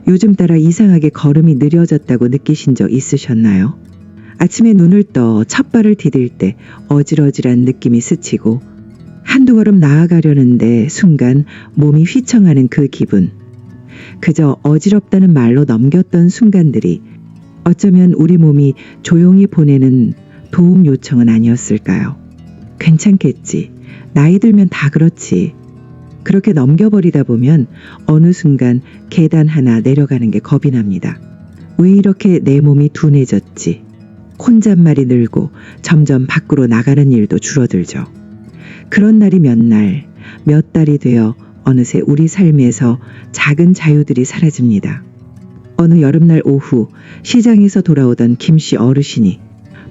요즘 따라 이상하게 걸음이 느려졌다고 느끼신 적 있으셨나요? 아침에 눈을 떠 첫 발을 디딜 때 어질어질한 느낌이 스치고 한두 걸음 나아가려는데 순간 몸이 휘청하는 그 기분. 그저 어지럽다는 말로 넘겼던 순간들이 어쩌면 우리 몸이 조용히 보내는 도움 요청은 아니었을까요? 괜찮겠지. 나이 들면 다 그렇지. 그렇게 넘겨버리다 보면 어느 순간 계단 하나 내려가는 게 겁이 납니다. 왜 이렇게 내 몸이 둔해졌지? 혼잣말이 늘고 점점 밖으로 나가는 일도 줄어들죠. 그런 날이 몇 날, 몇 달이 되어 어느새 우리 삶에서 작은 자유들이 사라집니다. 어느 여름날 오후 시장에서 돌아오던 김씨 어르신이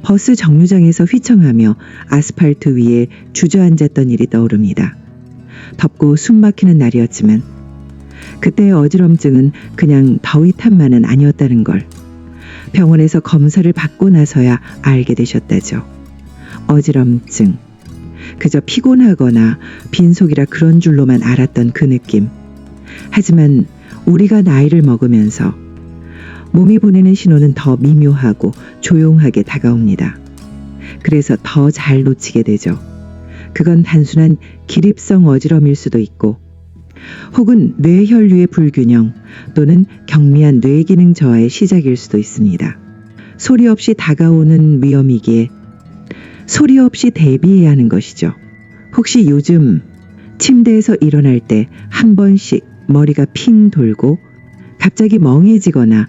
버스 정류장에서 휘청하며 아스팔트 위에 주저앉았던 일이 떠오릅니다. 덥고 숨 막히는 날이었지만 그때의 어지럼증은 그냥 더위 탓만은 아니었다는 걸 병원에서 검사를 받고 나서야 알게 되셨다죠. 어지럼증. 그저 피곤하거나 빈속이라 그런 줄로만 알았던 그 느낌. 하지만 우리가 나이를 먹으면서 몸이 보내는 신호는 더 미묘하고 조용하게 다가옵니다. 그래서 더 잘 놓치게 되죠. 그건 단순한 기립성 어지럼일 수도 있고 혹은 뇌혈류의 불균형 또는 경미한 뇌기능 저하의 시작일 수도 있습니다. 소리 없이 다가오는 위험이기에 소리 없이 대비해야 하는 것이죠. 혹시 요즘 침대에서 일어날 때 한 번씩 머리가 핑 돌고 갑자기 멍해지거나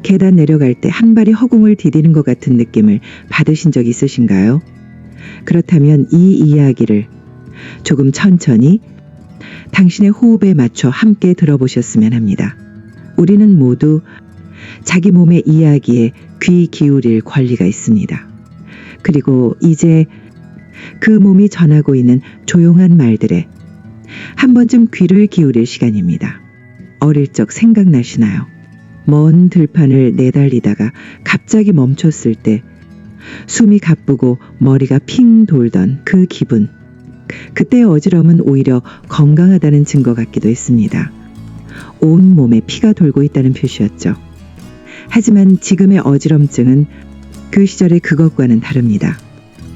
계단 내려갈 때 한 발이 허공을 디디는 것 같은 느낌을 받으신 적 있으신가요? 그렇다면 이 이야기를 조금 천천히 당신의 호흡에 맞춰 함께 들어보셨으면 합니다. 우리는 모두 자기 몸의 이야기에 귀 기울일 권리가 있습니다. 그리고 이제 그 몸이 전하고 있는 조용한 말들에 한 번쯤 귀를 기울일 시간입니다. 어릴 적 생각나시나요? 먼 들판을 내달리다가 갑자기 멈췄을 때 숨이 가쁘고 머리가 핑 돌던 그 기분. 그때의 어지럼은 오히려 건강하다는 증거 같기도 했습니다. 온 몸에 피가 돌고 있다는 표시였죠. 하지만 지금의 어지럼증은 그 시절의 그것과는 다릅니다.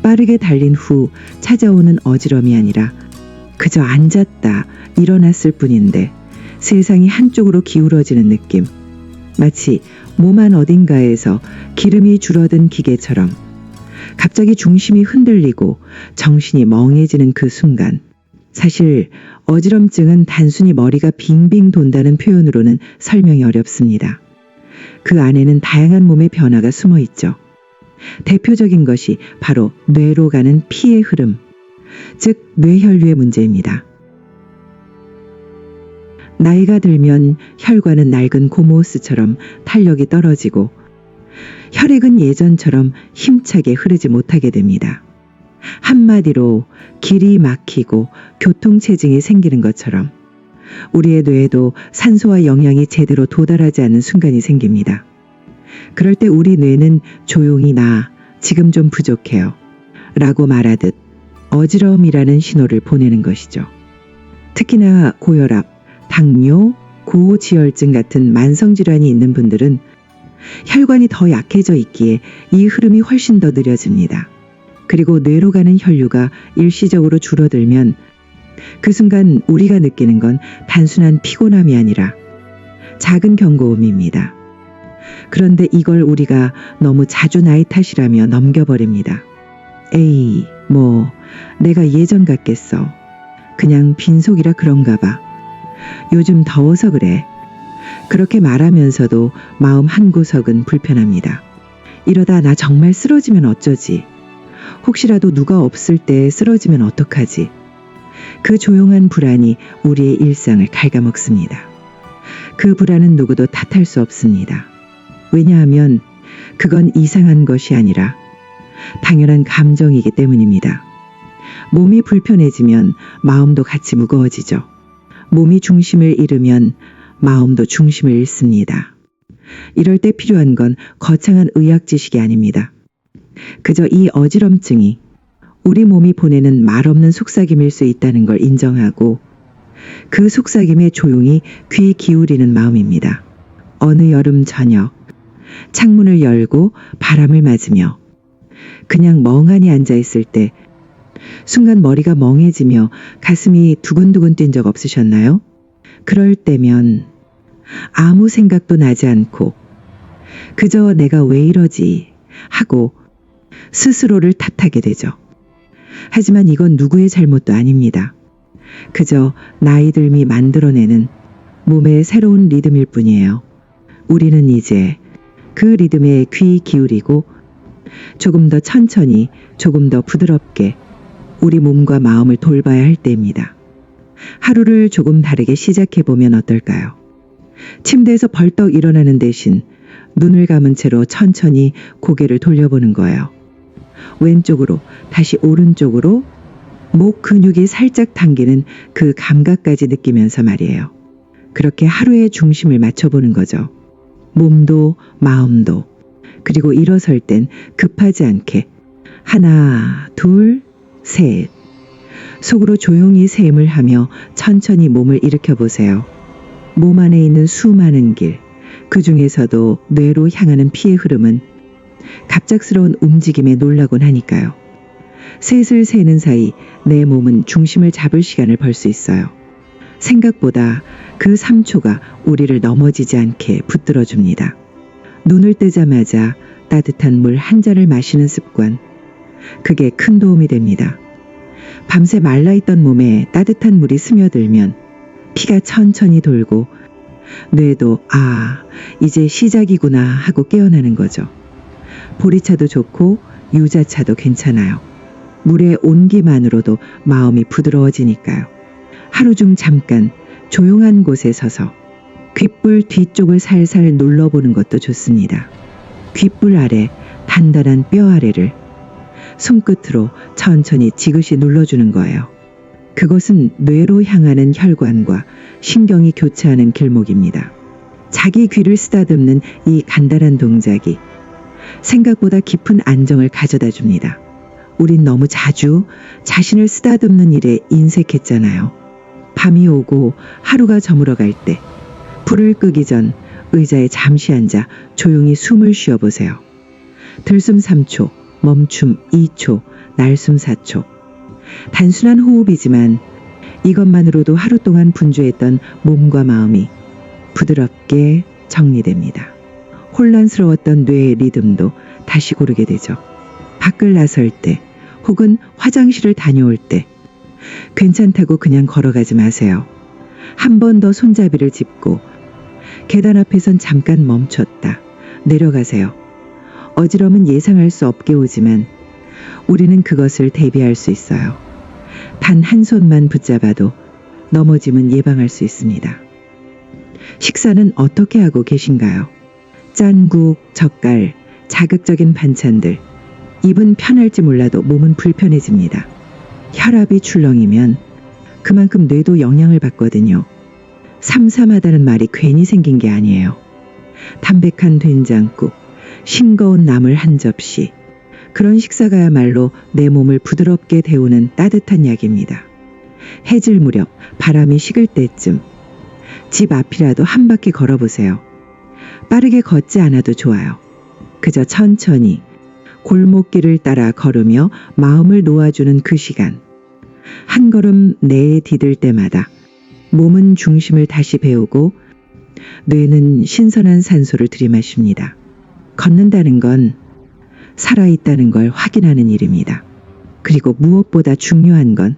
빠르게 달린 후 찾아오는 어지럼이 아니라 그저 앉았다 일어났을 뿐인데 세상이 한쪽으로 기울어지는 느낌. 마치 몸 안 어딘가에서 기름이 줄어든 기계처럼 갑자기 중심이 흔들리고 정신이 멍해지는 그 순간. 사실 어지럼증은 단순히 머리가 빙빙 돈다는 표현으로는 설명이 어렵습니다. 그 안에는 다양한 몸의 변화가 숨어 있죠. 대표적인 것이 바로 뇌로 가는 피의 흐름, 즉 뇌혈류의 문제입니다. 나이가 들면 혈관은 낡은 고무호스처럼 탄력이 떨어지고 혈액은 예전처럼 힘차게 흐르지 못하게 됩니다. 한마디로 길이 막히고 교통체증이 생기는 것처럼 우리의 뇌에도 산소와 영양이 제대로 도달하지 않는 순간이 생깁니다. 그럴 때 우리 뇌는 조용히 나 지금 좀 부족해요 라고 말하듯 어지러움이라는 신호를 보내는 것이죠. 특히나 고혈압, 당뇨, 고지혈증 같은 만성질환이 있는 분들은 혈관이 더 약해져 있기에 이 흐름이 훨씬 더 느려집니다. 그리고 뇌로 가는 혈류가 일시적으로 줄어들면 그 순간 우리가 느끼는 건 단순한 피곤함이 아니라 작은 경고음입니다. 그런데 이걸 우리가 너무 자주 나이 탓이라며 넘겨버립니다. 에이, 내가 예전 같겠어. 그냥 빈속이라 그런가 봐. 요즘 더워서 그래. 그렇게 말하면서도 마음 한구석은 불편합니다. 이러다 나 정말 쓰러지면 어쩌지? 혹시라도 누가 없을 때 쓰러지면 어떡하지? 그 조용한 불안이 우리의 일상을 갉아먹습니다. 그 불안은 누구도 탓할 수 없습니다. 왜냐하면 그건 이상한 것이 아니라 당연한 감정이기 때문입니다. 몸이 불편해지면 마음도 같이 무거워지죠. 몸이 중심을 잃으면 마음도 중심을 잃습니다. 이럴 때 필요한 건 거창한 의학 지식이 아닙니다. 그저 이 어지럼증이 우리 몸이 보내는 말없는 속삭임일 수 있다는 걸 인정하고 그 속삭임에 조용히 귀 기울이는 마음입니다. 어느 여름 저녁, 창문을 열고 바람을 맞으며 그냥 멍하니 앉아 있을 때 순간 머리가 멍해지며 가슴이 두근두근 뛴 적 없으셨나요? 그럴 때면 아무 생각도 나지 않고 그저 내가 왜 이러지 하고 스스로를 탓하게 되죠. 하지만 이건 누구의 잘못도 아닙니다. 그저 나이 들미 만들어내는 몸의 새로운 리듬일 뿐이에요. 우리는 이제 그 리듬에 귀 기울이고 조금 더 천천히, 조금 더 부드럽게 우리 몸과 마음을 돌봐야 할 때입니다. 하루를 조금 다르게 시작해보면 어떨까요? 침대에서 벌떡 일어나는 대신 눈을 감은 채로 천천히 고개를 돌려보는 거예요. 왼쪽으로, 다시 오른쪽으로 목 근육이 살짝 당기는 그 감각까지 느끼면서 말이에요. 그렇게 하루의 중심을 맞춰보는 거죠. 몸도 마음도. 그리고 일어설 땐 급하지 않게 하나, 둘, 셋. 속으로 조용히 셈을 하며 천천히 몸을 일으켜 보세요. 몸 안에 있는 수많은 길, 그 중에서도 뇌로 향하는 피의 흐름은 갑작스러운 움직임에 놀라곤 하니까요. 셋을 세는 사이 내 몸은 중심을 잡을 시간을 벌 수 있어요. 생각보다 그 3초가 우리를 넘어지지 않게 붙들어 줍니다. 눈을 뜨자마자 따뜻한 물 한 잔을 마시는 습관, 그게 큰 도움이 됩니다. 밤새 말라있던 몸에 따뜻한 물이 스며들면 피가 천천히 돌고 뇌도 이제 시작이구나 하고 깨어나는 거죠. 보리차도 좋고 유자차도 괜찮아요. 물의 온기만으로도 마음이 부드러워지니까요. 하루 중 잠깐 조용한 곳에 서서 귓불 뒤쪽을 살살 눌러보는 것도 좋습니다. 귓불 아래 단단한 뼈 아래를 손끝으로 천천히 지그시 눌러주는 거예요. 그것은 뇌로 향하는 혈관과 신경이 교차하는 길목입니다. 자기 귀를 쓰다듬는 이 간단한 동작이 생각보다 깊은 안정을 가져다 줍니다. 우린 너무 자주 자신을 쓰다듬는 일에 인색했잖아요. 밤이 오고 하루가 저물어갈 때 불을 끄기 전 의자에 잠시 앉아 조용히 숨을 쉬어보세요. 들숨 3초, 멈춤 2초, 날숨 4초. 단순한 호흡이지만 이것만으로도 하루 동안 분주했던 몸과 마음이 부드럽게 정리됩니다. 혼란스러웠던 뇌의 리듬도 다시 고르게 되죠. 밖을 나설 때 혹은 화장실을 다녀올 때 괜찮다고 그냥 걸어가지 마세요. 한 번 더 손잡이를 짚고 계단 앞에선 잠깐 멈췄다 내려가세요. 어지럼은 예상할 수 없게 오지만 우리는 그것을 대비할 수 있어요. 단 한 손만 붙잡아도 넘어짐은 예방할 수 있습니다. 식사는 어떻게 하고 계신가요? 짠국, 젓갈, 자극적인 반찬들. 입은 편할지 몰라도 몸은 불편해집니다. 혈압이 출렁이면 그만큼 뇌도 영향을 받거든요. 삼삼하다는 말이 괜히 생긴 게 아니에요. 담백한 된장국, 싱거운 나물 한 접시. 그런 식사가야말로 내 몸을 부드럽게 데우는 따뜻한 약입니다. 해질 무렵 바람이 식을 때쯤 집 앞이라도 한 바퀴 걸어보세요. 빠르게 걷지 않아도 좋아요. 그저 천천히 골목길을 따라 걸으며 마음을 놓아주는 그 시간. 한 걸음 내에 디딜 때마다 몸은 중심을 다시 배우고 뇌는 신선한 산소를 들이마십니다. 걷는다는 건 살아있다는 걸 확인하는 일입니다. 그리고 무엇보다 중요한 건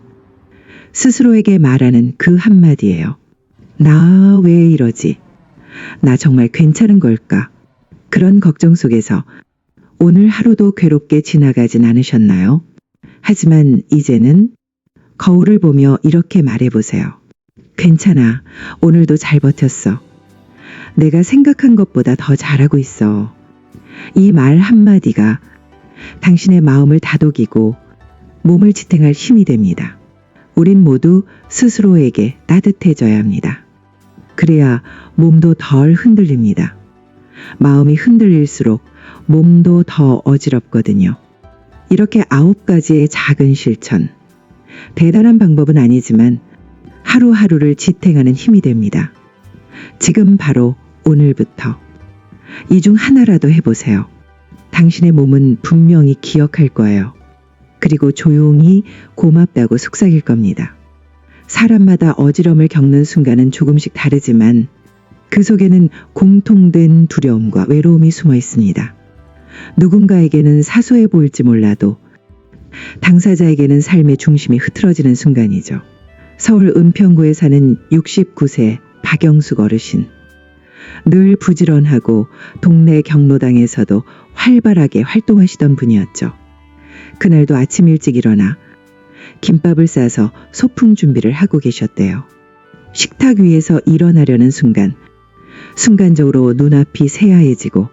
스스로에게 말하는 그 한마디예요. 나 왜 이러지? 나 정말 괜찮은 걸까? 그런 걱정 속에서 오늘 하루도 괴롭게 지나가진 않으셨나요? 하지만 이제는 거울을 보며 이렇게 말해보세요. 괜찮아. 오늘도 잘 버텼어. 내가 생각한 것보다 더 잘하고 있어. 이 말 한마디가 당신의 마음을 다독이고 몸을 지탱할 힘이 됩니다. 우린 모두 스스로에게 따뜻해져야 합니다. 그래야 몸도 덜 흔들립니다. 마음이 흔들릴수록 몸도 더 어지럽거든요. 이렇게 9가지의 작은 실천. 대단한 방법은 아니지만 하루하루를 지탱하는 힘이 됩니다. 지금 바로 오늘부터 이 중 하나라도 해보세요. 당신의 몸은 분명히 기억할 거예요. 그리고 조용히 고맙다고 속삭일 겁니다. 사람마다 어지럼을 겪는 순간은 조금씩 다르지만 그 속에는 공통된 두려움과 외로움이 숨어 있습니다. 누군가에게는 사소해 보일지 몰라도 당사자에게는 삶의 중심이 흐트러지는 순간이죠. 서울 은평구에 사는 69세 박영숙 어르신. 늘 부지런하고 동네 경로당에서도 활발하게 활동하시던 분이었죠. 그날도 아침 일찍 일어나 김밥을 싸서 소풍 준비를 하고 계셨대요. 식탁 위에서 일어나려는 순간적으로 눈앞이 새하얘지고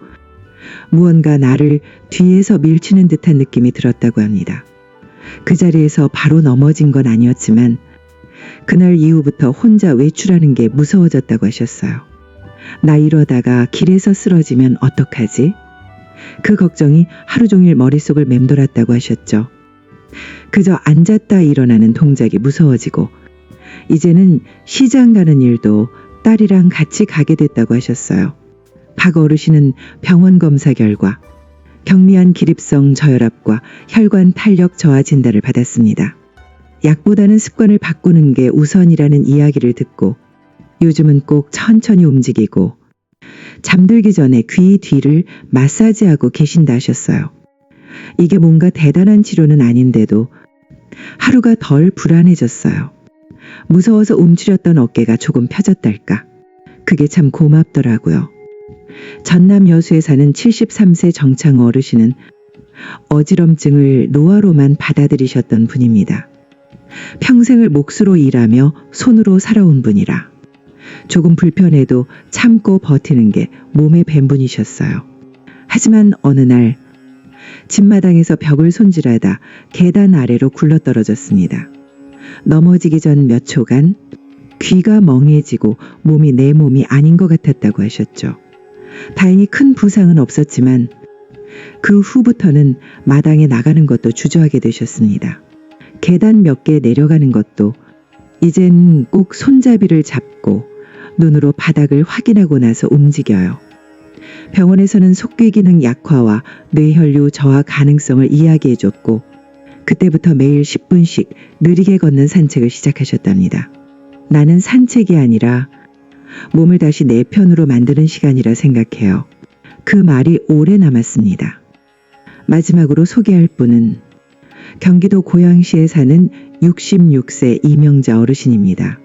무언가 나를 뒤에서 밀치는 듯한 느낌이 들었다고 합니다. 그 자리에서 바로 넘어진 건 아니었지만 그날 이후부터 혼자 외출하는 게 무서워졌다고 하셨어요. 나 이러다가 길에서 쓰러지면 어떡하지? 그 걱정이 하루 종일 머릿속을 맴돌았다고 하셨죠. 그저 앉았다 일어나는 동작이 무서워지고 이제는 시장 가는 일도 딸이랑 같이 가게 됐다고 하셨어요. 박 어르신은 병원 검사 결과 경미한 기립성 저혈압과 혈관 탄력 저하 진단을 받았습니다. 약보다는 습관을 바꾸는 게 우선이라는 이야기를 듣고 요즘은 꼭 천천히 움직이고 잠들기 전에 귀 뒤를 마사지하고 계신다 하셨어요. 이게 뭔가 대단한 치료는 아닌데도 하루가 덜 불안해졌어요. 무서워서 움츠렸던 어깨가 조금 펴졌달까. 그게 참 고맙더라고요. 전남 여수에 사는 73세 정창호 어르신은 어지럼증을 노화로만 받아들이셨던 분입니다. 평생을 몫으로 일하며 손으로 살아온 분이라 조금 불편해도 참고 버티는 게 몸에 밴 분이셨어요. 하지만 어느 날 집마당에서 벽을 손질하다 계단 아래로 굴러떨어졌습니다. 넘어지기 전 몇 초간 귀가 멍해지고 몸이 내 몸이 아닌 것 같았다고 하셨죠. 다행히 큰 부상은 없었지만 그 후부터는 마당에 나가는 것도 주저하게 되셨습니다. 계단 몇 개 내려가는 것도 이젠 꼭 손잡이를 잡고 눈으로 바닥을 확인하고 나서 움직여요. 병원에서는 속귀 기능 약화와 뇌혈류 저하 가능성을 이야기해줬고 그때부터 매일 10분씩 느리게 걷는 산책을 시작하셨답니다. 나는 산책이 아니라 몸을 다시 내 편으로 만드는 시간이라 생각해요. 그 말이 오래 남았습니다. 마지막으로 소개할 분은 경기도 고양시에 사는 66세 이명자 어르신입니다.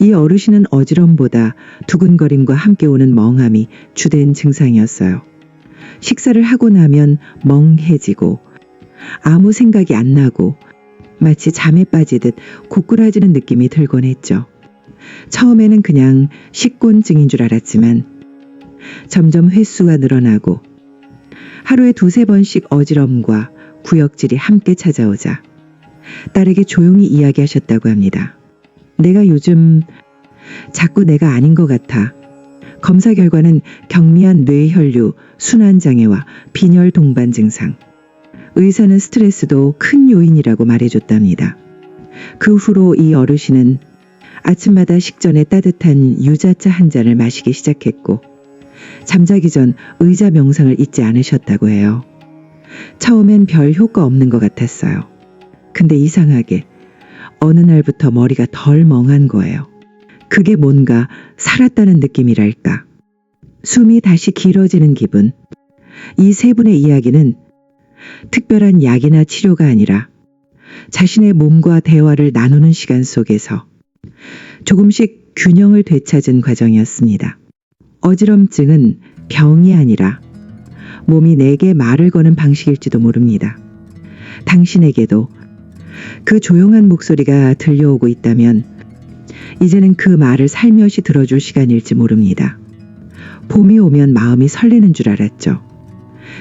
이 어르신은 어지럼보다 두근거림과 함께 오는 멍함이 주된 증상이었어요. 식사를 하고 나면 멍해지고 아무 생각이 안 나고 마치 잠에 빠지듯 고꾸라지는 느낌이 들곤 했죠. 처음에는 그냥 식곤증인 줄 알았지만 점점 횟수가 늘어나고 하루에 2-3번씩 어지럼과 구역질이 함께 찾아오자 딸에게 조용히 이야기하셨다고 합니다. 내가 요즘 자꾸 내가 아닌 것 같아. 검사 결과는 경미한 뇌혈류, 순환장애와 빈혈 동반 증상. 의사는 스트레스도 큰 요인이라고 말해줬답니다. 그 후로 이 어르신은 아침마다 식전에 따뜻한 유자차 한 잔을 마시기 시작했고 잠자기 전 의자 명상을 잊지 않으셨다고 해요. 처음엔 별 효과 없는 것 같았어요. 근데 이상하게 어느 날부터 머리가 덜 멍한 거예요. 그게 뭔가 살았다는 느낌이랄까. 숨이 다시 길어지는 기분. 이 세 분의 이야기는 특별한 약이나 치료가 아니라 자신의 몸과 대화를 나누는 시간 속에서 조금씩 균형을 되찾은 과정이었습니다. 어지럼증은 병이 아니라 몸이 내게 말을 거는 방식일지도 모릅니다. 당신에게도 그 조용한 목소리가 들려오고 있다면 이제는 그 말을 살며시 들어줄 시간일지 모릅니다. 봄이 오면 마음이 설레는 줄 알았죠.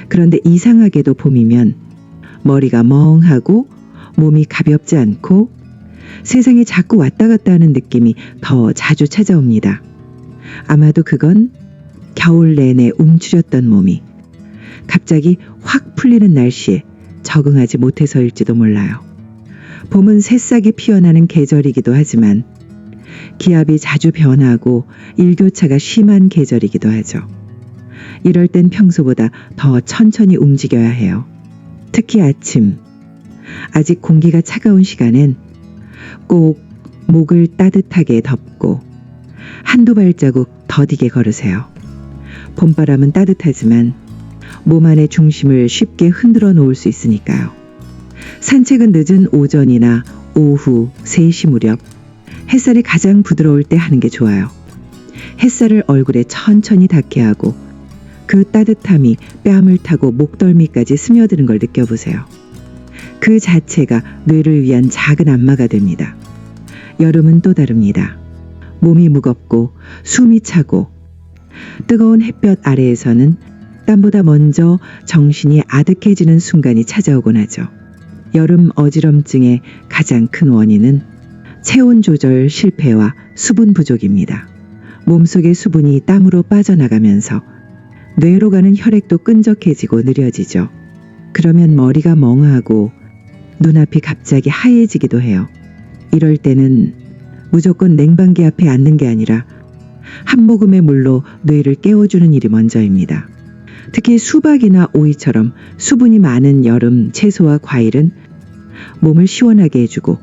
그런데 이상하게도 봄이면 머리가 멍하고 몸이 가볍지 않고 세상에 자꾸 왔다 갔다 하는 느낌이 더 자주 찾아옵니다. 아마도 그건 겨울 내내 움츠렸던 몸이 갑자기 확 풀리는 날씨에 적응하지 못해서일지도 몰라요. 봄은 새싹이 피어나는 계절이기도 하지만 기압이 자주 변하고 일교차가 심한 계절이기도 하죠. 이럴 땐 평소보다 더 천천히 움직여야 해요. 특히 아침, 아직 공기가 차가운 시간엔 꼭 목을 따뜻하게 덮고 한두 발자국 더디게 걸으세요. 봄바람은 따뜻하지만 몸 안의 중심을 쉽게 흔들어 놓을 수 있으니까요. 산책은 늦은 오전이나 오후 3시 무렵 햇살이 가장 부드러울 때 하는 게 좋아요. 햇살을 얼굴에 천천히 닿게 하고 그 따뜻함이 뺨을 타고 목덜미까지 스며드는 걸 느껴보세요. 그 자체가 뇌를 위한 작은 안마가 됩니다. 여름은 또 다릅니다. 몸이 무겁고 숨이 차고 뜨거운 햇볕 아래에서는 땀보다 먼저 정신이 아득해지는 순간이 찾아오곤 하죠. 여름 어지럼증의 가장 큰 원인은 체온 조절 실패와 수분 부족입니다. 몸속의 수분이 땀으로 빠져나가면서 뇌로 가는 혈액도 끈적해지고 느려지죠. 그러면 머리가 멍하고 눈앞이 갑자기 하얘지기도 해요. 이럴 때는 무조건 냉방기 앞에 앉는 게 아니라 한 모금의 물로 뇌를 깨워주는 일이 먼저입니다. 특히 수박이나 오이처럼 수분이 많은 여름 채소와 과일은 몸을 시원하게 해주고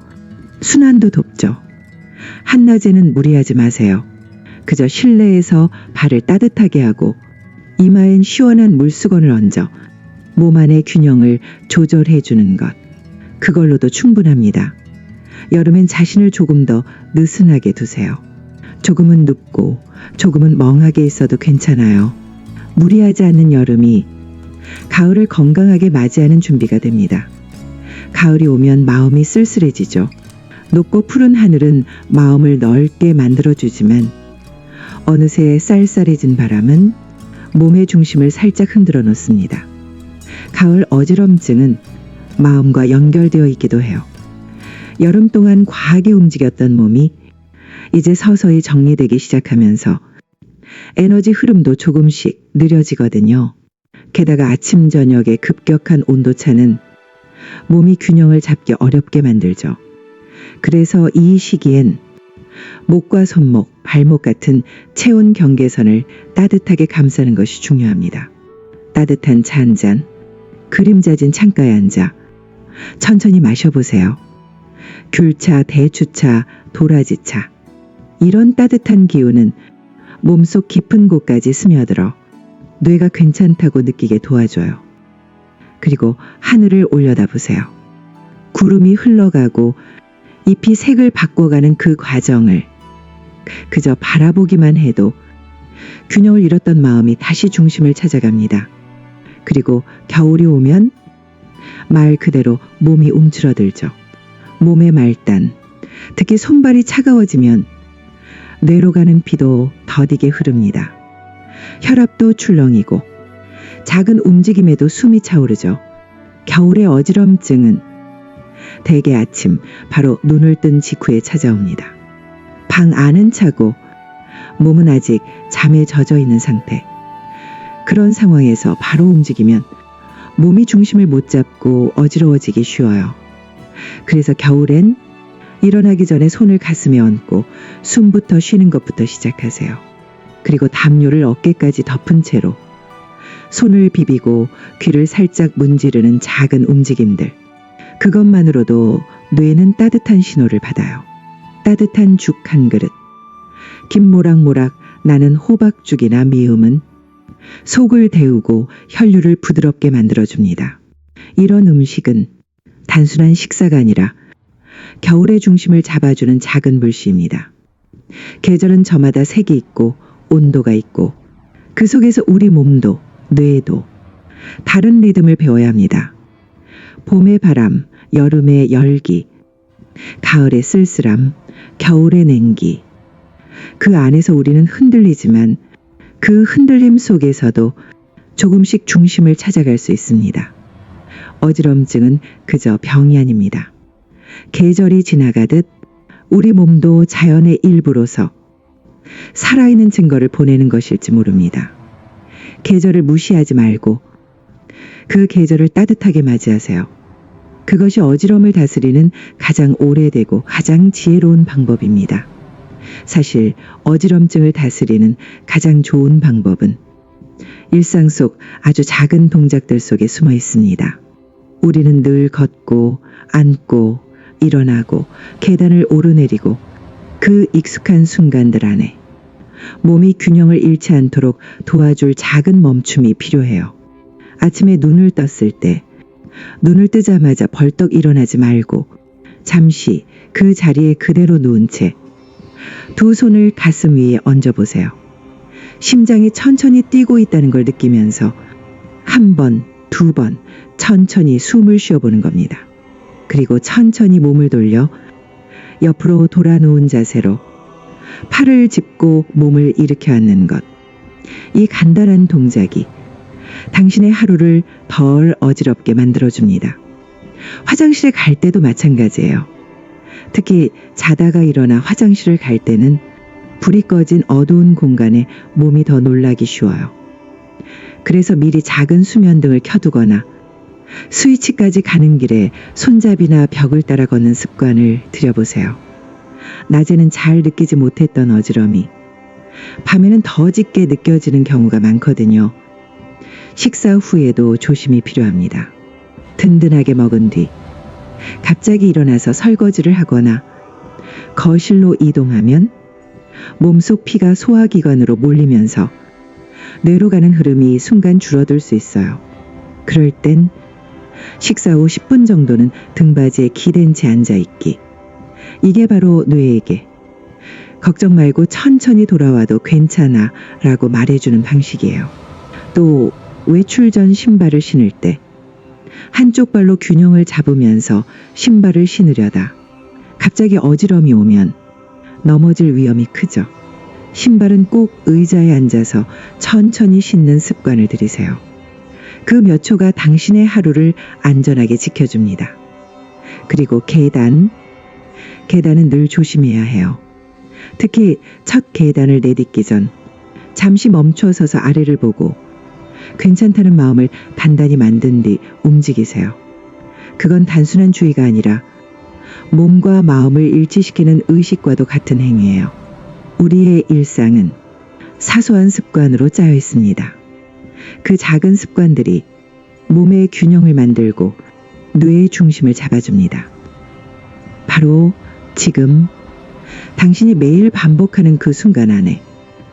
순환도 돕죠. 한낮에는 무리하지 마세요. 그저 실내에서 발을 따뜻하게 하고 이마엔 시원한 물수건을 얹어 몸 안의 균형을 조절해 주는 것. 그걸로도 충분합니다. 여름엔 자신을 조금 더 느슨하게 두세요. 조금은 눕고 조금은 멍하게 있어도 괜찮아요. 무리하지 않는 여름이 가을을 건강하게 맞이하는 준비가 됩니다. 가을이 오면 마음이 쓸쓸해지죠. 높고 푸른 하늘은 마음을 넓게 만들어주지만 어느새 쌀쌀해진 바람은 몸의 중심을 살짝 흔들어 놓습니다. 가을 어지럼증은 마음과 연결되어 있기도 해요. 여름 동안 과하게 움직였던 몸이 이제 서서히 정리되기 시작하면서 에너지 흐름도 조금씩 느려지거든요. 게다가 아침 저녁의 급격한 온도차는 몸이 균형을 잡기 어렵게 만들죠. 그래서 이 시기엔 목과 손목, 발목 같은 체온 경계선을 따뜻하게 감싸는 것이 중요합니다. 따뜻한 차 한 잔, 그림자진 창가에 앉아 천천히 마셔보세요. 귤차, 대추차, 도라지차. 이런 따뜻한 기운은 몸속 깊은 곳까지 스며들어 뇌가 괜찮다고 느끼게 도와줘요. 그리고 하늘을 올려다보세요. 구름이 흘러가고 잎이 색을 바꿔가는 그 과정을 그저 바라보기만 해도 균형을 잃었던 마음이 다시 중심을 찾아갑니다. 그리고 겨울이 오면 말 그대로 몸이 움츠러들죠. 몸의 말단, 특히 손발이 차가워지면 뇌로 가는 피도 더디게 흐릅니다. 혈압도 출렁이고 작은 움직임에도 숨이 차오르죠. 겨울의 어지럼증은 대개 아침 바로 눈을 뜬 직후에 찾아옵니다. 방 안은 차고 몸은 아직 잠에 젖어 있는 상태. 그런 상황에서 바로 움직이면 몸이 중심을 못 잡고 어지러워지기 쉬워요. 그래서 겨울엔 일어나기 전에 손을 가슴에 얹고 숨부터 쉬는 것부터 시작하세요. 그리고 담요를 어깨까지 덮은 채로 손을 비비고 귀를 살짝 문지르는 작은 움직임들. 그것만으로도 뇌는 따뜻한 신호를 받아요. 따뜻한 죽 한 그릇. 김 모락모락 나는 호박죽이나 미음은 속을 데우고 혈류를 부드럽게 만들어줍니다. 이런 음식은 단순한 식사가 아니라 겨울의 중심을 잡아주는 작은 불씨입니다. 계절은 저마다 색이 있고 온도가 있고 그 속에서 우리 몸도 뇌도 다른 리듬을 배워야 합니다. 봄의 바람, 여름의 열기, 가을의 쓸쓸함, 겨울의 냉기. 그 안에서 우리는 흔들리지만 그 흔들림 속에서도 조금씩 중심을 찾아갈 수 있습니다. 어지럼증은 그저 병이 아닙니다. 계절이 지나가듯 우리 몸도 자연의 일부로서 살아있는 증거를 보내는 것일지 모릅니다. 계절을 무시하지 말고 그 계절을 따뜻하게 맞이하세요. 그것이 어지러움을 다스리는 가장 오래되고 가장 지혜로운 방법입니다. 사실 어지럼증을 다스리는 가장 좋은 방법은 일상 속 아주 작은 동작들 속에 숨어 있습니다. 우리는 늘 걷고, 앉고, 일어나고, 계단을 오르내리고 그 익숙한 순간들 안에 몸이 균형을 잃지 않도록 도와줄 작은 멈춤이 필요해요. 아침에 눈을 떴을 때 눈을 뜨자마자 벌떡 일어나지 말고 잠시 그 자리에 그대로 누운 채 두 손을 가슴 위에 얹어보세요. 심장이 천천히 뛰고 있다는 걸 느끼면서 한 번, 두 번 천천히 숨을 쉬어보는 겁니다. 그리고 천천히 몸을 돌려 옆으로 돌아 누운 자세로 팔을 짚고 몸을 일으켜 앉는 것. 이 간단한 동작이 당신의 하루를 덜 어지럽게 만들어줍니다. 화장실에 갈 때도 마찬가지예요. 특히 자다가 일어나 화장실을 갈 때는 불이 꺼진 어두운 공간에 몸이 더 놀라기 쉬워요. 그래서 미리 작은 수면등을 켜두거나 스위치까지 가는 길에 손잡이나 벽을 따라 걷는 습관을 들여보세요. 낮에는 잘 느끼지 못했던 어지럼이 밤에는 더 짙게 느껴지는 경우가 많거든요. 식사 후에도 조심이 필요합니다. 든든하게 먹은 뒤 갑자기 일어나서 설거지를 하거나 거실로 이동하면 몸속 피가 소화기관으로 몰리면서 뇌로 가는 흐름이 순간 줄어들 수 있어요. 그럴 땐 식사 후 10분 정도는 등받이에 기댄 채 앉아있기. 이게 바로 뇌에게 걱정 말고 천천히 돌아와도 괜찮아 라고 말해주는 방식이에요. 또 외출 전 신발을 신을 때 한쪽 발로 균형을 잡으면서 신발을 신으려다 갑자기 어지럼이 오면 넘어질 위험이 크죠. 신발은 꼭 의자에 앉아서 천천히 신는 습관을 들이세요. 그 몇 초가 당신의 하루를 안전하게 지켜줍니다. 그리고 계단은 늘 조심해야 해요. 특히 첫 계단을 내딛기 전 잠시 멈춰 서서 아래를 보고 괜찮다는 마음을 단단히 만든 뒤 움직이세요. 그건 단순한 주의가 아니라 몸과 마음을 일치시키는 의식과도 같은 행위예요. 우리의 일상은 사소한 습관으로 짜여 있습니다. 그 작은 습관들이 몸의 균형을 만들고 뇌의 중심을 잡아줍니다. 바로 지금 당신이 매일 반복하는 그 순간 안에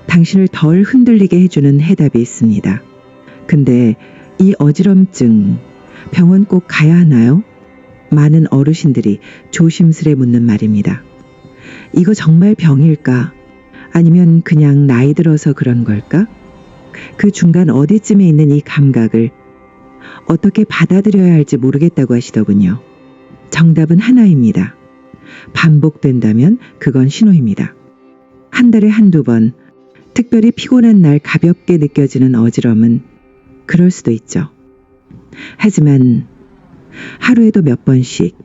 당신을 덜 흔들리게 해주는 해답이 있습니다. 근데 이 어지럼증 병원 꼭 가야 하나요? 많은 어르신들이 조심스레 묻는 말입니다. 이거 정말 병일까? 아니면 그냥 나이 들어서 그런 걸까? 그 중간 어디쯤에 있는 이 감각을 어떻게 받아들여야 할지 모르겠다고 하시더군요. 정답은 하나입니다. 반복된다면 그건 신호입니다. 한 달에 한두 번, 특별히 피곤한 날 가볍게 느껴지는 어지럼은 그럴 수도 있죠. 하지만 하루에도 몇 번씩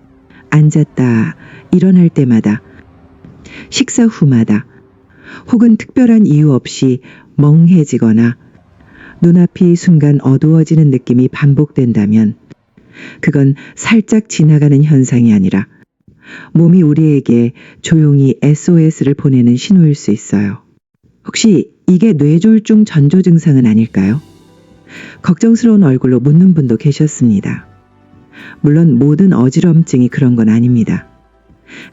앉았다 일어날 때마다, 식사 후마다, 혹은 특별한 이유 없이 멍해지거나 눈앞이 순간 어두워지는 느낌이 반복된다면 그건 살짝 지나가는 현상이 아니라 몸이 우리에게 조용히 SOS를 보내는 신호일 수 있어요. 혹시 이게 뇌졸중 전조 증상은 아닐까요? 걱정스러운 얼굴로 묻는 분도 계셨습니다. 물론 모든 어지럼증이 그런 건 아닙니다.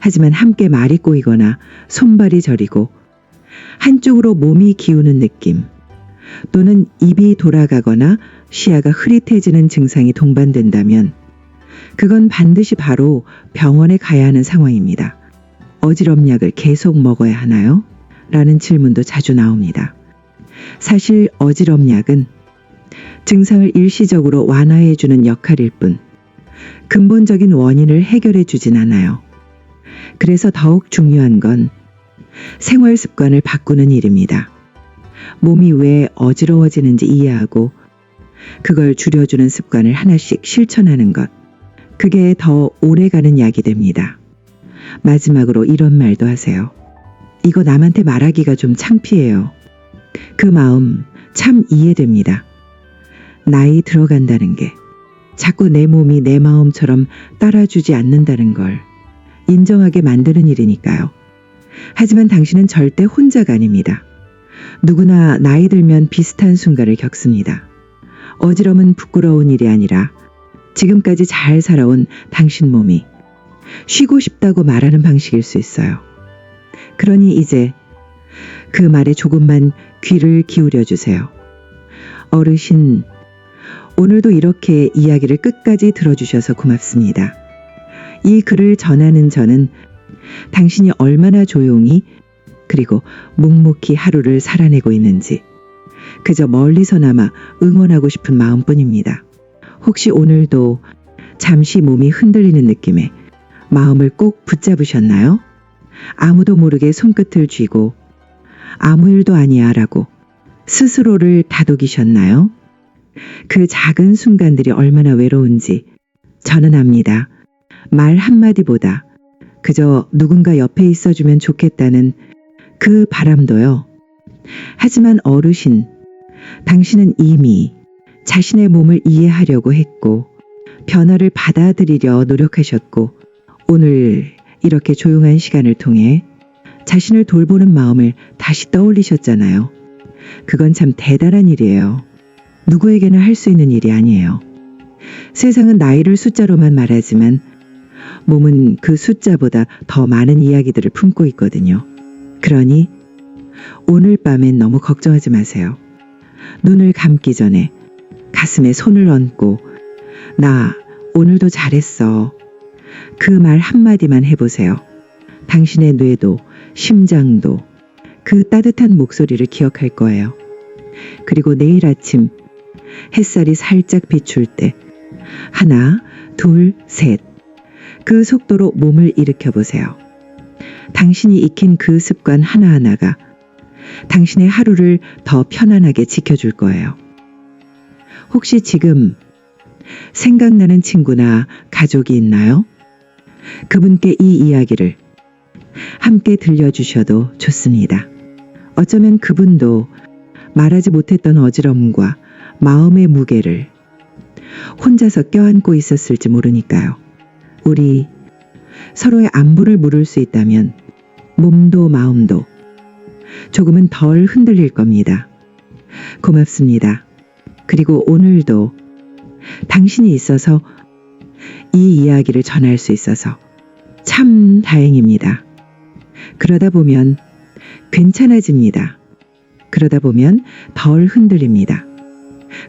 하지만 함께 말이 꼬이거나 손발이 저리고 한쪽으로 몸이 기우는 느낌, 또는 입이 돌아가거나 시야가 흐릿해지는 증상이 동반된다면 그건 반드시 바로 병원에 가야 하는 상황입니다. 어지럼약을 계속 먹어야 하나요? 라는 질문도 자주 나옵니다. 사실 어지럼약은 증상을 일시적으로 완화해주는 역할일 뿐 근본적인 원인을 해결해 주진 않아요. 그래서 더욱 중요한 건 생활 습관을 바꾸는 일입니다. 몸이 왜 어지러워지는지 이해하고 그걸 줄여주는 습관을 하나씩 실천하는 것. 그게 더 오래가는 약이 됩니다. 마지막으로 이런 말도 하세요. 이거 남한테 말하기가 좀 창피해요. 그 마음 참 이해됩니다. 나이 들어간다는 게 자꾸 내 몸이 내 마음처럼 따라주지 않는다는 걸 인정하게 만드는 일이니까요. 하지만 당신은 절대 혼자가 아닙니다. 누구나 나이 들면 비슷한 순간을 겪습니다. 어지럼은 부끄러운 일이 아니라 지금까지 잘 살아온 당신 몸이 쉬고 싶다고 말하는 방식일 수 있어요. 그러니 이제 그 말에 조금만 귀를 기울여 주세요. 어르신, 오늘도 이렇게 이야기를 끝까지 들어주셔서 고맙습니다. 이 글을 전하는 저는 당신이 얼마나 조용히 그리고 묵묵히 하루를 살아내고 있는지 그저 멀리서나마 응원하고 싶은 마음뿐입니다. 혹시 오늘도 잠시 몸이 흔들리는 느낌에 마음을 꼭 붙잡으셨나요? 아무도 모르게 손끝을 쥐고 아무 일도 아니야 라고 스스로를 다독이셨나요? 그 작은 순간들이 얼마나 외로운지 저는 압니다. 말 한마디보다 그저 누군가 옆에 있어주면 좋겠다는 그 바람도요. 하지만 어르신, 당신은 이미 자신의 몸을 이해하려고 했고 변화를 받아들이려 노력하셨고 오늘 이렇게 조용한 시간을 통해 자신을 돌보는 마음을 다시 떠올리셨잖아요. 그건 참 대단한 일이에요. 누구에게나 할 수 있는 일이 아니에요. 세상은 나이를 숫자로만 말하지만 몸은 그 숫자보다 더 많은 이야기들을 품고 있거든요. 그러니 오늘 밤엔 너무 걱정하지 마세요. 눈을 감기 전에 가슴에 손을 얹고 나 오늘도 잘했어. 그 말 한마디만 해보세요. 당신의 뇌도 심장도 그 따뜻한 목소리를 기억할 거예요. 그리고 내일 아침 햇살이 살짝 비출 때 하나, 둘, 셋 그 속도로 몸을 일으켜 보세요. 당신이 익힌 그 습관 하나하나가 당신의 하루를 더 편안하게 지켜줄 거예요. 혹시 지금 생각나는 친구나 가족이 있나요? 그분께 이 이야기를 함께 들려주셔도 좋습니다. 어쩌면 그분도 말하지 못했던 어지럼과 마음의 무게를 혼자서 껴안고 있었을지 모르니까요. 우리 서로의 안부를 물을 수 있다면 몸도 마음도 조금은 덜 흔들릴 겁니다. 고맙습니다. 그리고 오늘도 당신이 있어서 이 이야기를 전할 수 있어서 참 다행입니다. 그러다 보면 괜찮아집니다. 그러다 보면 덜 흔들립니다.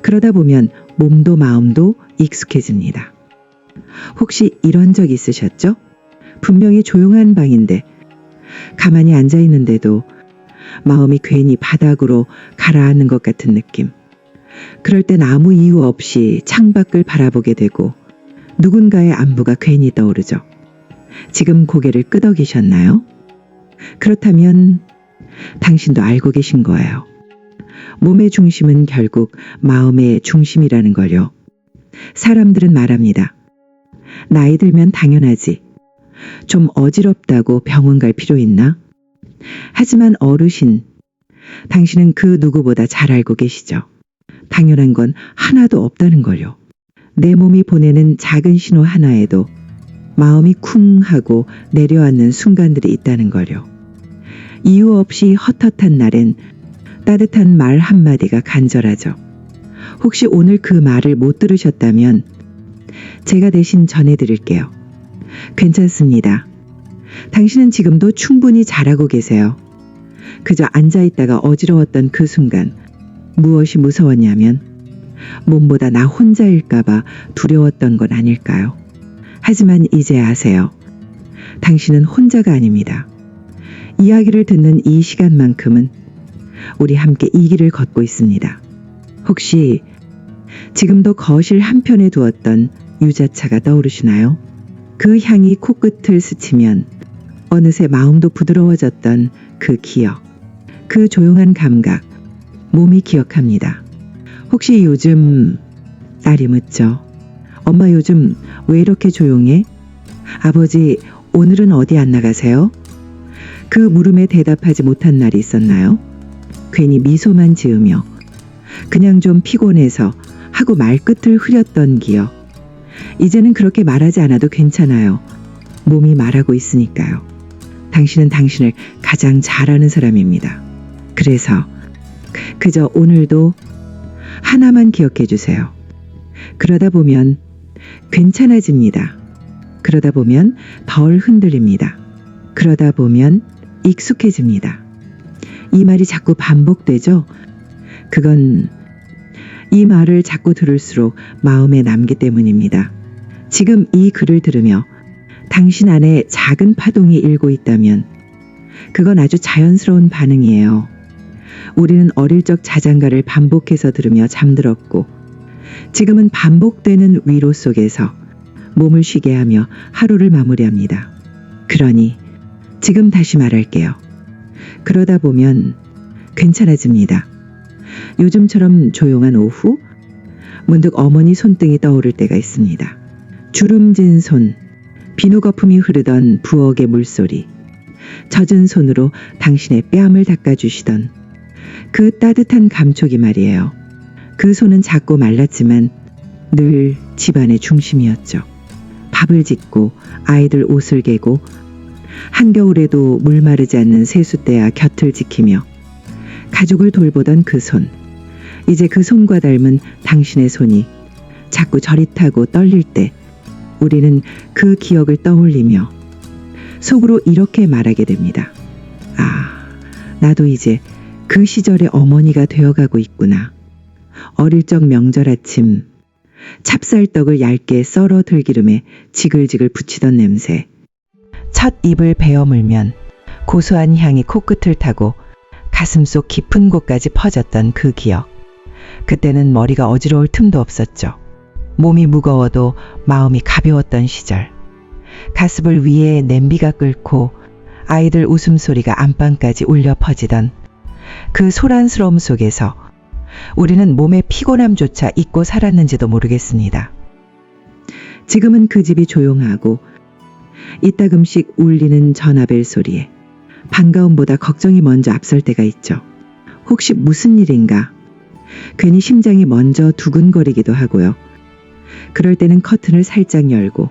그러다 보면 몸도 마음도 익숙해집니다. 혹시 이런 적 있으셨죠? 분명히 조용한 방인데 가만히 앉아 있는데도 마음이 괜히 바닥으로 가라앉는 것 같은 느낌. 그럴 땐 아무 이유 없이 창밖을 바라보게 되고 누군가의 안부가 괜히 떠오르죠. 지금 고개를 끄덕이셨나요? 그렇다면 당신도 알고 계신 거예요. 몸의 중심은 결국 마음의 중심이라는 걸요. 사람들은 말합니다. 나이 들면 당연하지. 좀 어지럽다고 병원 갈 필요 있나? 하지만 어르신, 당신은 그 누구보다 잘 알고 계시죠. 당연한 건 하나도 없다는 걸요. 내 몸이 보내는 작은 신호 하나에도 마음이 쿵 하고 내려앉는 순간들이 있다는 걸요. 이유 없이 헛헛한 날엔 따뜻한 말 한마디가 간절하죠. 혹시 오늘 그 말을 못 들으셨다면 제가 대신 전해드릴게요. 괜찮습니다. 당신은 지금도 충분히 잘하고 계세요. 그저 앉아있다가 어지러웠던 그 순간 무엇이 무서웠냐면 몸보다 나 혼자일까봐 두려웠던 건 아닐까요? 하지만 이제 아세요. 당신은 혼자가 아닙니다. 이야기를 듣는 이 시간만큼은 우리 함께 이 길을 걷고 있습니다. 혹시 지금도 거실 한편에 두었던 유자차가 떠오르시나요? 그 향이 코끝을 스치면 어느새 마음도 부드러워졌던 그 기억, 그 조용한 감각, 몸이 기억합니다. 혹시 요즘 딸이 묻죠. 엄마 요즘 왜 이렇게 조용해? 아버지 오늘은 어디 안 나가세요? 그 물음에 대답하지 못한 날이 있었나요? 괜히 미소만 지으며 그냥 좀 피곤해서 하고 말끝을 흐렸던 기억. 이제는 그렇게 말하지 않아도 괜찮아요. 몸이 말하고 있으니까요. 당신은 당신을 가장 잘 아는 사람입니다. 그래서 그저 오늘도 하나만 기억해 주세요. 그러다 보면 괜찮아집니다. 그러다 보면 덜 흔들립니다. 그러다 보면 익숙해집니다. 이 말이 자꾸 반복되죠? 그건 이 말을 자꾸 들을수록 마음에 남기 때문입니다. 지금 이 글을 들으며 당신 안에 작은 파동이 일고 있다면 그건 아주 자연스러운 반응이에요. 우리는 어릴 적 자장가를 반복해서 들으며 잠들었고 지금은 반복되는 위로 속에서 몸을 쉬게 하며 하루를 마무리합니다. 그러니 지금 다시 말할게요. 그러다 보면 괜찮아집니다. 요즘처럼 조용한 오후 문득 어머니 손등이 떠오를 때가 있습니다. 주름진 손, 비누 거품이 흐르던 부엌의 물소리, 젖은 손으로 당신의 뺨을 닦아주시던 그 따뜻한 감촉이 말이에요. 그 손은 작고 말랐지만 늘 집안의 중심이었죠. 밥을 짓고 아이들 옷을 개고 한겨울에도 물 마르지 않는 세숫대야 곁을 지키며 가족을 돌보던 그 손. 이제 그 손과 닮은 당신의 손이 자꾸 저릿하고 떨릴 때 우리는 그 기억을 떠올리며 속으로 이렇게 말하게 됩니다. 아, 나도 이제 그 시절의 어머니가 되어가고 있구나. 어릴 적 명절 아침 찹쌀떡을 얇게 썰어 들기름에 지글지글 부치던 냄새. 첫 입을 베어 물면 고소한 향이 코끝을 타고 가슴속 깊은 곳까지 퍼졌던 그 기억. 그때는 머리가 어지러울 틈도 없었죠. 몸이 무거워도 마음이 가벼웠던 시절. 가슴을 위에 냄비가 끓고 아이들 웃음소리가 안방까지 울려 퍼지던 그 소란스러움 속에서 우리는 몸의 피곤함조차 잊고 살았는지도 모르겠습니다. 지금은 그 집이 조용하고 이따금씩 울리는 전화벨 소리에 반가움보다 걱정이 먼저 앞설 때가 있죠. 혹시 무슨 일인가? 괜히 심장이 먼저 두근거리기도 하고요. 그럴 때는 커튼을 살짝 열고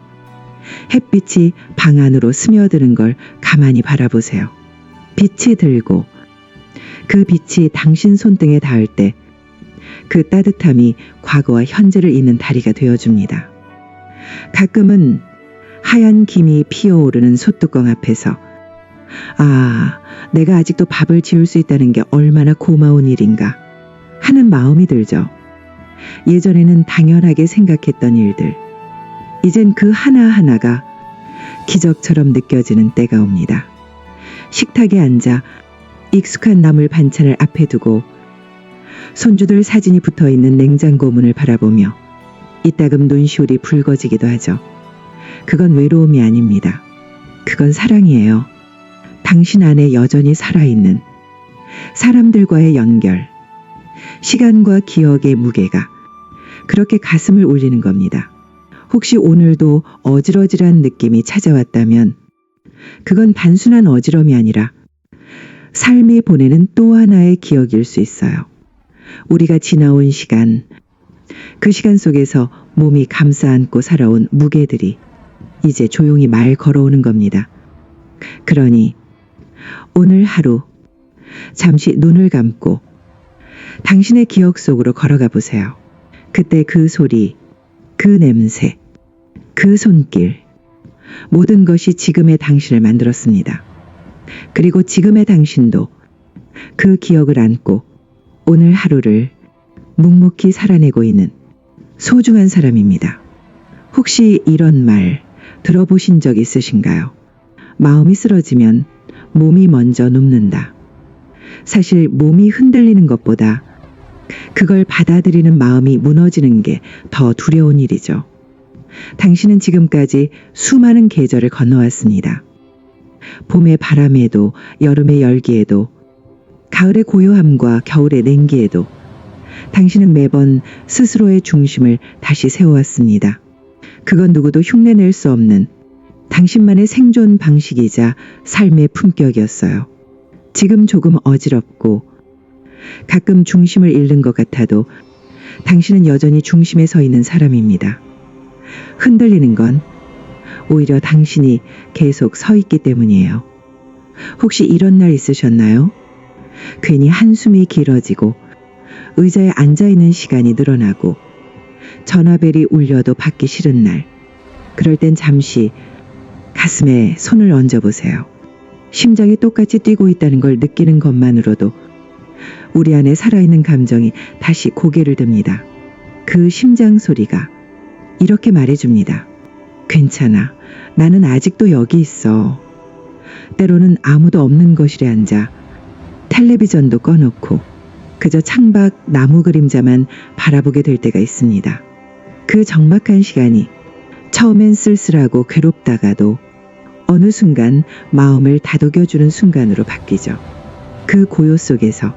햇빛이 방 안으로 스며드는 걸 가만히 바라보세요. 빛이 들고 그 빛이 당신 손등에 닿을 때 그 따뜻함이 과거와 현재를 잇는 다리가 되어줍니다. 가끔은 하얀 김이 피어오르는 솥뚜껑 앞에서 아, 내가 아직도 밥을 지을 수 있다는 게 얼마나 고마운 일인가 하는 마음이 들죠. 예전에는 당연하게 생각했던 일들, 이젠 그 하나하나가 기적처럼 느껴지는 때가 옵니다. 식탁에 앉아 익숙한 나물 반찬을 앞에 두고 손주들 사진이 붙어있는 냉장고 문을 바라보며 이따금 눈시울이 붉어지기도 하죠. 그건 외로움이 아닙니다. 그건 사랑이에요. 당신 안에 여전히 살아있는 사람들과의 연결, 시간과 기억의 무게가 그렇게 가슴을 울리는 겁니다. 혹시 오늘도 어질어질한 느낌이 찾아왔다면 그건 단순한 어지럼이 아니라 삶이 보내는 또 하나의 기억일 수 있어요. 우리가 지나온 시간, 그 시간 속에서 몸이 감싸 안고 살아온 무게들이 이제 조용히 말 걸어오는 겁니다. 그러니 오늘 하루 잠시 눈을 감고 당신의 기억 속으로 걸어가 보세요. 그때 그 소리, 그 냄새, 그 손길, 모든 것이 지금의 당신을 만들었습니다. 그리고 지금의 당신도 그 기억을 안고 오늘 하루를 묵묵히 살아내고 있는 소중한 사람입니다. 혹시 이런 말 들어보신 적 있으신가요? 마음이 쓰러지면 몸이 먼저 눕는다. 사실 몸이 흔들리는 것보다 그걸 받아들이는 마음이 무너지는 게 더 두려운 일이죠. 당신은 지금까지 수많은 계절을 건너왔습니다. 봄의 바람에도 여름의 열기에도 가을의 고요함과 겨울의 냉기에도 당신은 매번 스스로의 중심을 다시 세워왔습니다. 그건 누구도 흉내낼 수 없는 당신만의 생존 방식이자 삶의 품격이었어요. 지금 조금 어지럽고 가끔 중심을 잃는 것 같아도 당신은 여전히 중심에 서 있는 사람입니다. 흔들리는 건 오히려 당신이 계속 서 있기 때문이에요. 혹시 이런 날 있으셨나요? 괜히 한숨이 길어지고 의자에 앉아있는 시간이 늘어나고 전화벨이 울려도 받기 싫은 날. 그럴 땐 잠시 가슴에 손을 얹어보세요. 심장이 똑같이 뛰고 있다는 걸 느끼는 것만으로도 우리 안에 살아있는 감정이 다시 고개를 듭니다. 그 심장 소리가 이렇게 말해줍니다. 괜찮아. 나는 아직도 여기 있어. 때로는 아무도 없는 거실에 앉아 텔레비전도 꺼놓고 그저 창밖 나무 그림자만 바라보게 될 때가 있습니다. 그 적막한 시간이 처음엔 쓸쓸하고 괴롭다가도 어느 순간 마음을 다독여주는 순간으로 바뀌죠. 그 고요 속에서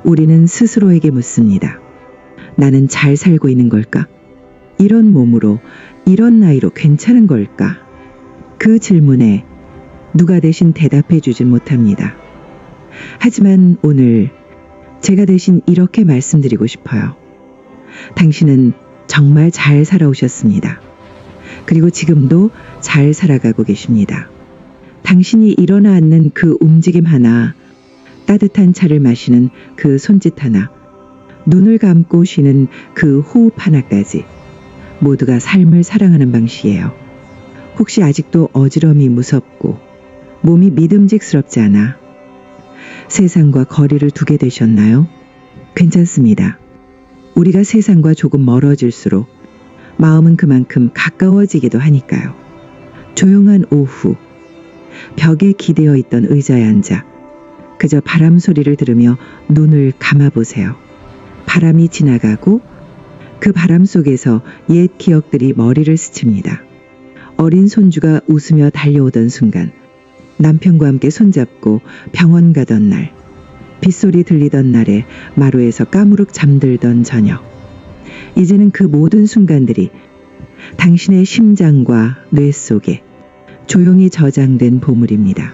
우리는 스스로에게 묻습니다. 나는 잘 살고 있는 걸까? 이런 몸으로, 이런 나이로 괜찮은 걸까? 그 질문에 누가 대신 대답해 주진 못합니다. 하지만 오늘 제가 대신 이렇게 말씀드리고 싶어요. 당신은 정말 잘 살아오셨습니다. 그리고 지금도 잘 살아가고 계십니다. 당신이 일어나 앉는 그 움직임 하나, 따뜻한 차를 마시는 그 손짓 하나, 눈을 감고 쉬는 그 호흡 하나까지 모두가 삶을 사랑하는 방식이에요. 혹시 아직도 어지럼이 무섭고 몸이 믿음직스럽지 않아 세상과 거리를 두게 되셨나요? 괜찮습니다. 우리가 세상과 조금 멀어질수록 마음은 그만큼 가까워지기도 하니까요. 조용한 오후, 벽에 기대어 있던 의자에 앉아 그저 바람 소리를 들으며 눈을 감아보세요. 바람이 지나가고 그 바람 속에서 옛 기억들이 머리를 스칩니다. 어린 손주가 웃으며 달려오던 순간, 남편과 함께 손잡고 병원 가던 날, 빗소리 들리던 날에 마루에서 까무룩 잠들던 저녁. 이제는 그 모든 순간들이 당신의 심장과 뇌 속에 조용히 저장된 보물입니다.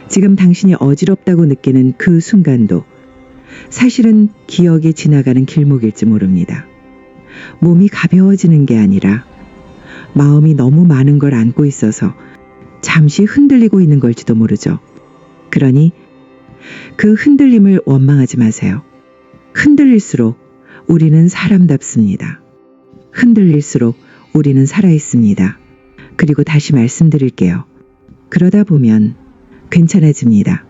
지금 당신이 어지럽다고 느끼는 그 순간도 사실은 기억이 지나가는 길목일지 모릅니다. 몸이 가벼워지는 게 아니라 마음이 너무 많은 걸 안고 있어서 잠시 흔들리고 있는 걸지도 모르죠. 그러니 그 흔들림을 원망하지 마세요. 흔들릴수록 우리는 사람답습니다. 흔들릴수록 우리는 살아있습니다. 그리고 다시 말씀드릴게요. 그러다 보면 괜찮아집니다.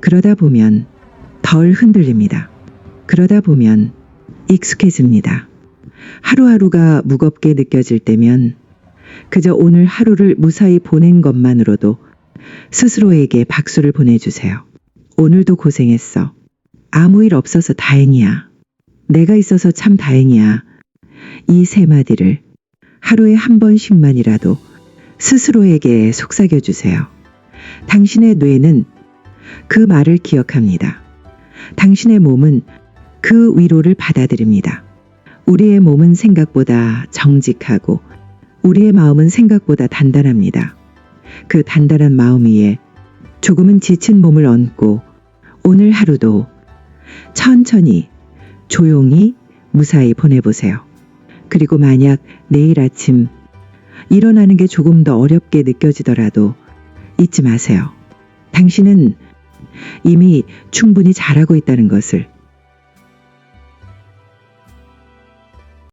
그러다 보면 덜 흔들립니다. 그러다 보면 익숙해집니다. 하루하루가 무겁게 느껴질 때면 그저 오늘 하루를 무사히 보낸 것만으로도 스스로에게 박수를 보내주세요. 오늘도 고생했어. 아무 일 없어서 다행이야. 내가 있어서 참 다행이야. 이 세 마디를 하루에 한 번씩만이라도 스스로에게 속삭여주세요. 당신의 뇌는 그 말을 기억합니다. 당신의 몸은 그 위로를 받아들입니다. 우리의 몸은 생각보다 정직하고 우리의 마음은 생각보다 단단합니다. 그 단단한 마음 위에 조금은 지친 몸을 얹고 오늘 하루도 천천히 조용히 무사히 보내보세요. 그리고 만약 내일 아침 일어나는 게 조금 더 어렵게 느껴지더라도 잊지 마세요. 당신은 이미 충분히 잘하고 있다는 것을